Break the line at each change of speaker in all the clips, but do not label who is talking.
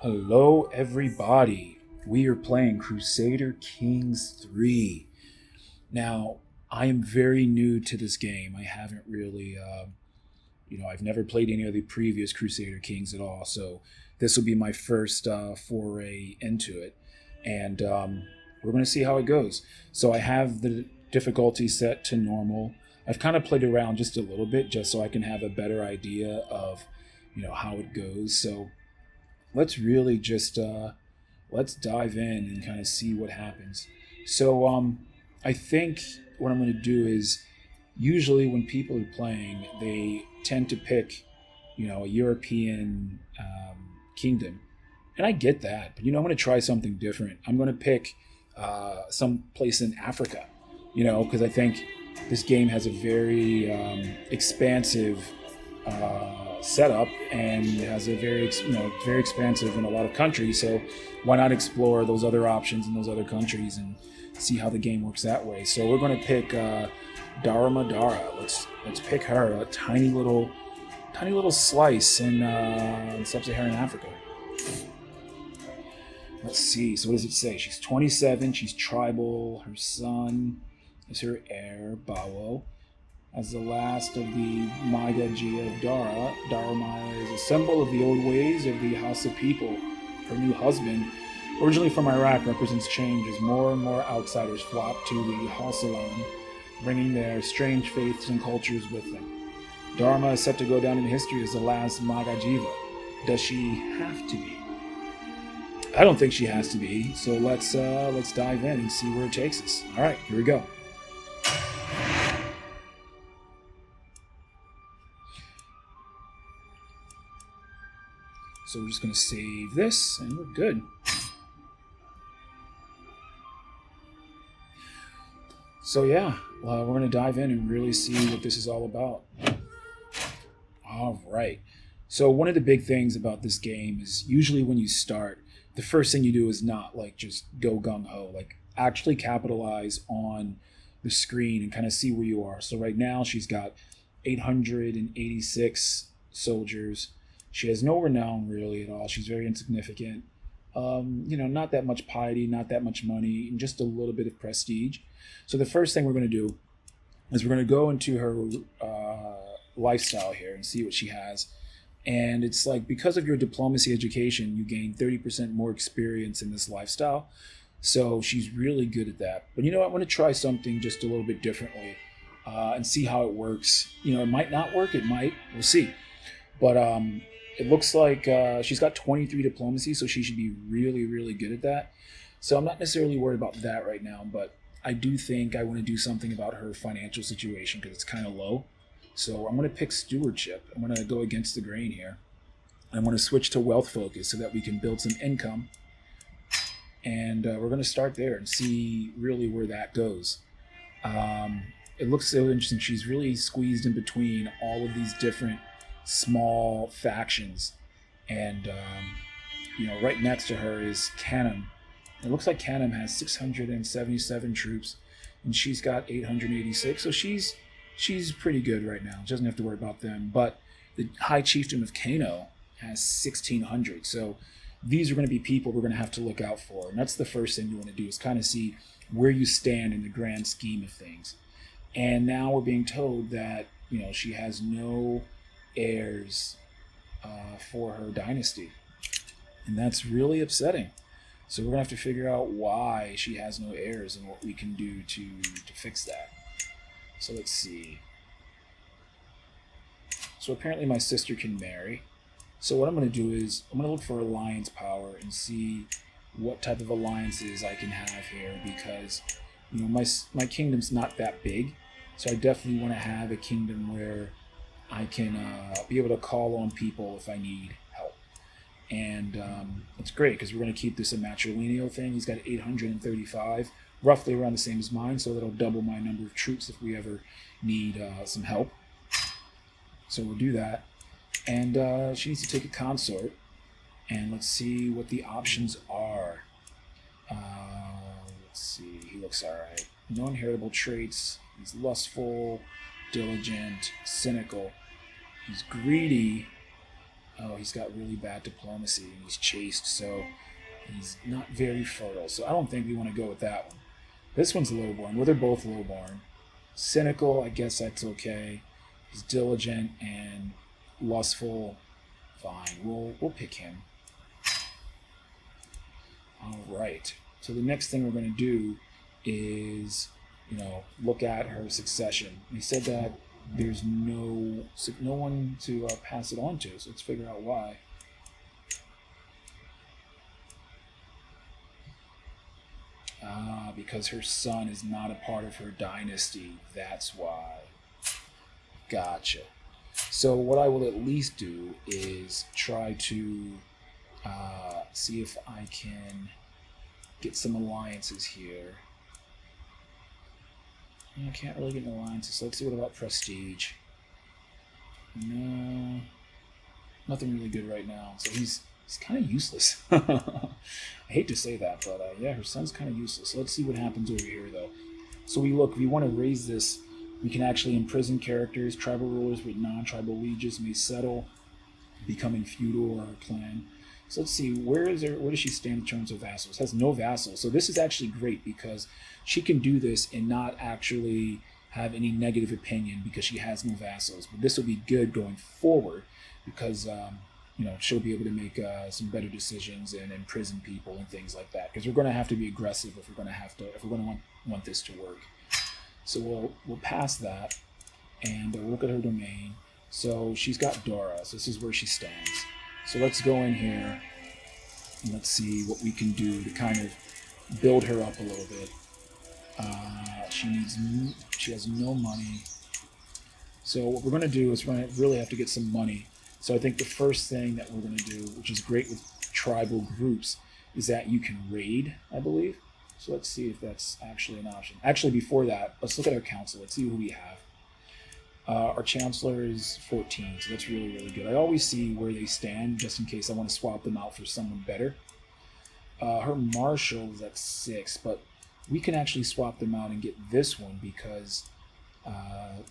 Hello, everybody. We are playing Crusader Kings III. Now, I am very new to this game. I haven't really, I've never played any of the previous Crusader Kings at all. So this will be my first foray into it. And we're going to see how it goes. So I have the difficulty set to normal. I've kind of played around just a little bit just so I can have a better idea of, how it goes. So let's really just let's dive in and kind of see what happens. So I think what I'm going to do is usually when people are playing, they tend to pick, a European kingdom, and I get that. But I'm going to try something different. I'm going to pick some place in Africa, because I think this game has a very expansive setup and has a very expansive in a lot of countries. So why not explore those other options in those other countries and see how the game works that way? So we're going to pick Daurama. Let's pick her, a tiny little slice in sub-Saharan Africa. Let's see. So what does it say? She's 27. She's tribal. Her son is her heir, Bawo. As the last of the Magaji of Daura, Daurama is a symbol of the old ways of the Hausa people. Her new husband, originally from Iraq, represents change as more and more outsiders flock to the Hausa land, bringing their strange faiths and cultures with them. Daurama is set to go down in history as the last Magajiva. Does she have to be? I don't think she has to be. So let's dive in and see where it takes us. All right, here we go. So we're just going to save this, and we're good. So yeah, we're going to dive in and really see what this is all about. All right. So one of the big things about this game is usually when you start, the first thing you do is not just go gung-ho. Actually capitalize on the screen and kind of see where you are. So right now she's got 886 soldiers. She has no renown really at all. She's very insignificant. Not that much piety, not that much money, and just a little bit of prestige. So the first thing we're going to do is we're going to go into her lifestyle here and see what she has. And it's because of your diplomacy education, you gain 30% more experience in this lifestyle. So she's really good at that. But I want to try something just a little bit differently and see how it works. It might not work. It might. We'll see. But it looks like she's got 23 diplomacy, so she should be really, really good at that. So I'm not necessarily worried about that right now, but I do think I want to do something about her financial situation because it's kind of low. So I'm going to pick stewardship. I'm going to go against the grain here. I'm going to switch to wealth focus so that we can build some income. And we're going to start there and see really where that goes. It looks so interesting. She's really squeezed in between all of these different small factions, and right next to her is Kanem. It looks like Kanem has 677 troops, and she's got 886. So she's pretty good right now. She doesn't have to worry about them. But the High Chieftain of Kano has 1,600. So these are going to be people we're going to have to look out for, and that's the first thing you want to do is kind of see where you stand in the grand scheme of things. And now we're being told that she has no heirs for her dynasty, and that's really upsetting. So we're gonna have to figure out why she has no heirs and what we can do to fix that. So let's see. So apparently my sister can marry. So what I'm going to do is I'm going to look for alliance power and see what type of alliances I can have here, because my kingdom's not that big, so I definitely want to have a kingdom where I can be able to call on people if I need help. And it's great because we're going to keep this a matrilineal thing. He's got 835, roughly around the same as mine, so that'll double my number of troops if we ever need some help. So we'll do that. And she needs to take a consort. And let's see what the options are. Let's see. He looks all right. No inheritable traits. He's lustful, diligent, cynical. He's greedy. Oh, he's got really bad diplomacy and he's chaste, so he's not very fertile. So I don't think we want to go with that one. This one's lowborn. Well, they're both lowborn. Cynical, I guess that's okay. He's diligent and lustful. Fine, we'll pick him. All right. So the next thing we're going to do is, look at her succession. He said that there's no one to pass it on to. So let's figure out why. Because her son is not a part of her dynasty. That's why. Gotcha. So what I will at least do is try to see if I can get some alliances here. I can't really get an alliances, so let's see what about prestige. No, nothing really good right now. So he's kind of useless. I hate to say that, but yeah, her son's kind of useless. So let's see what happens over here, though. So we want to raise this. We can actually imprison characters. Tribal rulers with non-tribal lieges may settle, becoming feudal or a clan. So let's see, where does she stand in terms of vassals? Has no vassals. So this is actually great because she can do this and not actually have any negative opinion because she has no vassals. But this will be good going forward because she'll be able to make some better decisions and imprison people and things like that. Because we're going to have to be aggressive if we're going to want this to work. So we'll pass that and we'll look at her domain. So she's got Daura. So this is where she stands. So let's go in here and let's see what we can do to kind of build her up a little bit. She has no money. So what we're going to do is we're going to really have to get some money. So I think the first thing that we're going to do, which is great with tribal groups, is that you can raid, I believe. So let's see if that's actually an option. Actually, before that, let's look at our council. Let's see who we have. Our chancellor is 14, so that's really, really good. I always see where they stand just in case I want to swap them out for someone better. Her marshal is at 6, but we can actually swap them out and get this one because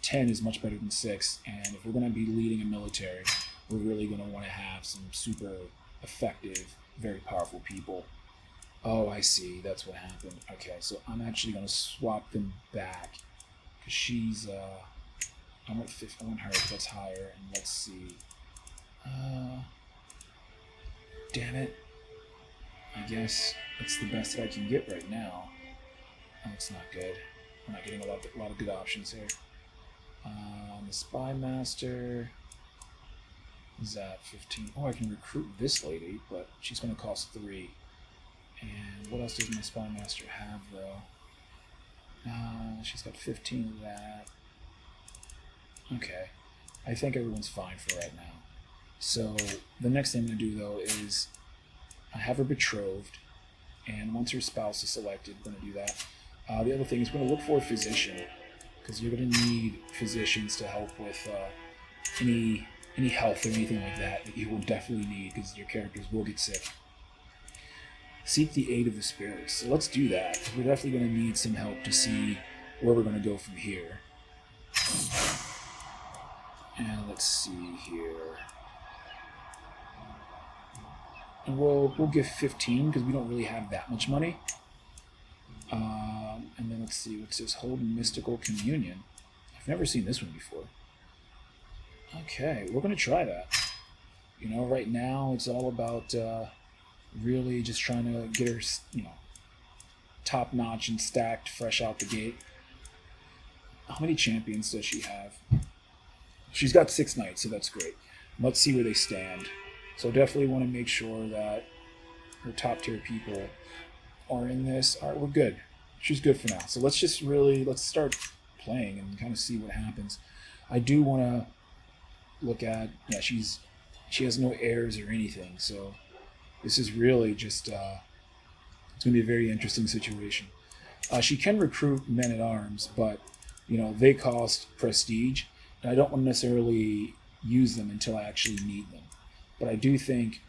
10 is much better than 6. And if we're going to be leading a military, we're really going to want to have some super effective, very powerful people. Oh, I see. That's what happened. Okay, so I'm actually going to swap them back because she's... I want her because that's higher. And let's see. Damn it. I guess that's the best that I can get right now. Oh, it's not good. I'm not getting a lot of good options here. The Spy Master is at 15. Oh, I can recruit this lady, but she's going to cost 3. And what else does my Spy Master have, though? She's got 15 of that. Okay. I think everyone's fine for right now. So the next thing I'm going to do, though, is I have her betrothed. And once her spouse is selected, we're going to do that. The other thing is we're going to look for a physician. Because you're going to need physicians to help with any health or anything like that you will definitely need because your characters will get sick. Seek the aid of the spirits. So let's do that. We're definitely going to need some help to see where we're going to go from here. And let's see here. And we'll give 15 because we don't really have that much money. And then let's see what's this. Hold mystical communion. I've never seen this one before. Okay, we're going to try that. Right now it's all about really just trying to get her, top notch and stacked fresh out the gate. How many champions does she have? She's got 6 knights, so that's great. Let's see where they stand. So definitely want to make sure that her top tier people are in this. All right, we're good. She's good for now. So let's start playing and kind of see what happens. I do want to look at, she has no heirs or anything, so this is really just, it's going to be a very interesting situation. She can recruit men-at-arms, but, they cost prestige, and I don't want to necessarily use them until I actually need them. But I do think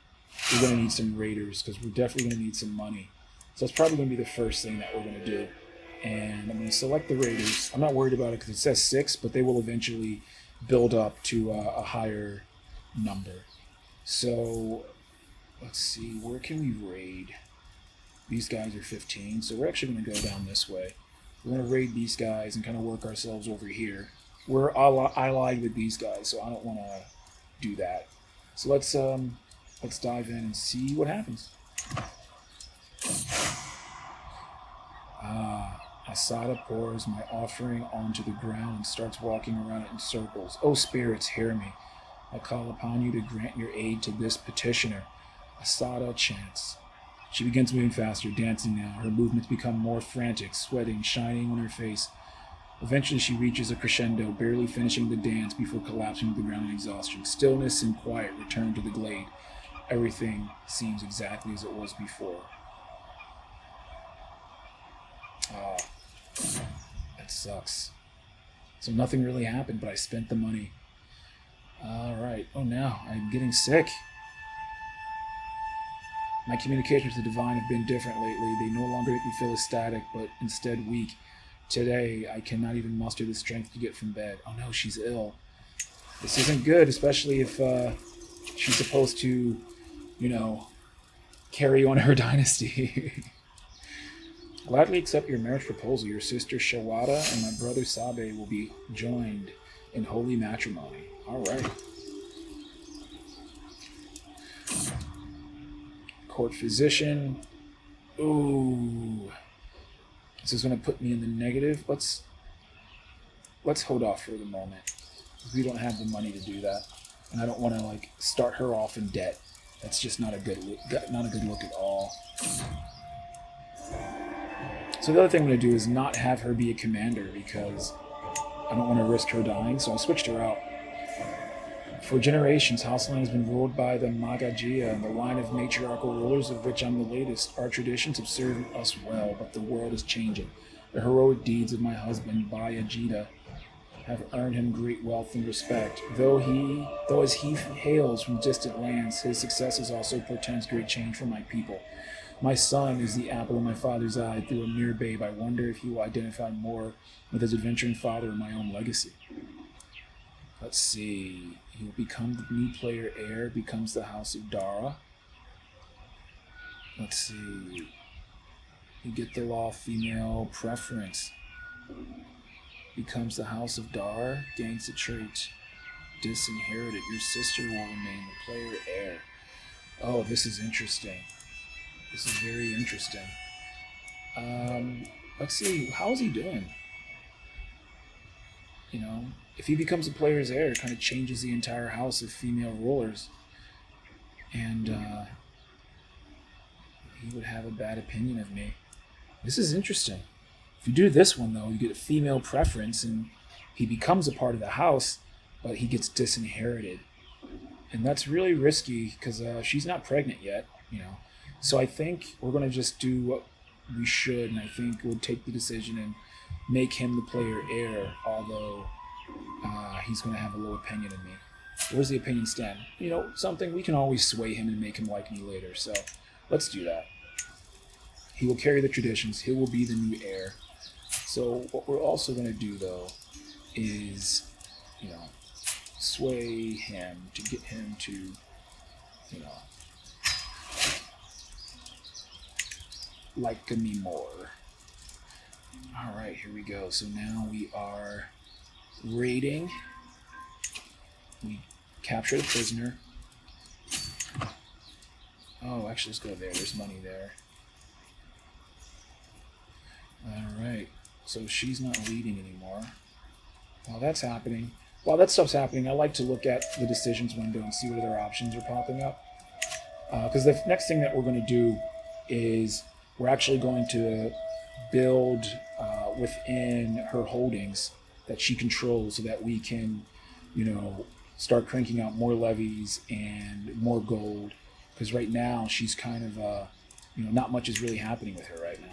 we're going to need some raiders, because we're definitely going to need some money. So that's probably going to be the first thing that we're going to do. And I'm going to select the raiders. I'm not worried about it because it says 6, but they will eventually build up to a higher number. So let's see, where can we raid? These guys are 15, so we're actually going to go down this way. We're going to raid these guys and kind of work ourselves over here. We're allied with these guys, so I don't want to do that. So let's dive in and see what happens. Asada pours my offering onto the ground and starts walking around it in circles. O spirits, hear me. I call upon you to grant your aid to this petitioner. Asada chants. She begins moving faster, dancing now. Her movements become more frantic, sweating, shining on her face. Eventually she reaches a crescendo, barely finishing the dance before collapsing to the ground in exhaustion. Stillness and quiet return to the glade. Everything seems exactly as it was before. That sucks. So nothing really happened, but I spent the money. Alright. Oh, now I'm getting sick. My communications with the divine have been different lately. They no longer make me feel ecstatic, but instead weak. Today, I cannot even muster the strength to get from bed. Oh no, she's ill. This isn't good, especially if she's supposed to, carry on her dynasty. Gladly accept your marriage proposal. Your sister Shawada and my brother Sabe will be joined in holy matrimony. All right. Court physician. Ooh. This is going to put me in the negative. Let's hold off for the moment. We don't have the money to do that, and I don't want to start her off in debt. That's just not a good look at all. So the other thing I'm going to do is not have her be a commander because I don't want to risk her dying. So I switched her out. For generations, Houseland has been ruled by the Magajia, and the line of matriarchal rulers of which I'm the latest. Our traditions have served us well, but the world is changing. The heroic deeds of my husband, Bayajida, have earned him great wealth and respect. Though as he hails from distant lands, his successes also portends great change for my people. My son is the apple of my father's eye. Through a mere babe, I wonder if he will identify more with his adventuring father and my own legacy. Let's see. He will become the new player heir, becomes the House of Daura. Let's see. You get the law female preference. Becomes the House of Daura, gains the trait disinherited. Your sister will remain the player heir. Oh, this is interesting. This is very interesting. Let's see. How's he doing? If he becomes a player's heir, it kind of changes the entire house of female rulers. And he would have a bad opinion of me. This is interesting. If you do this one, though, you get a female preference, and he becomes a part of the house, but he gets disinherited. And that's really risky, because she's not pregnant yet, So I think we're going to just do what we should, and I think we'll take the decision and make him the player heir, although he's going to have a low opinion of me. Where's the opinion stand? Something, we can always sway him and make him like me later, so let's do that. He will carry the traditions. He will be the new heir. So what we're also going to do, though, is, sway him to get him to, like me more. All right, here we go. So now we are raiding. We capture the prisoner. Oh, actually, let's go there. There's money there. All right. So she's not leading anymore. While that's happening, while that stuff's happening, I like to look at the decisions window and see what other options are popping up. Because the next thing that we're going to do is we're actually going to build within her holdings that she controls so that we can, start cranking out more levies and more gold. Because right now she's kind of, not much is really happening with her right now.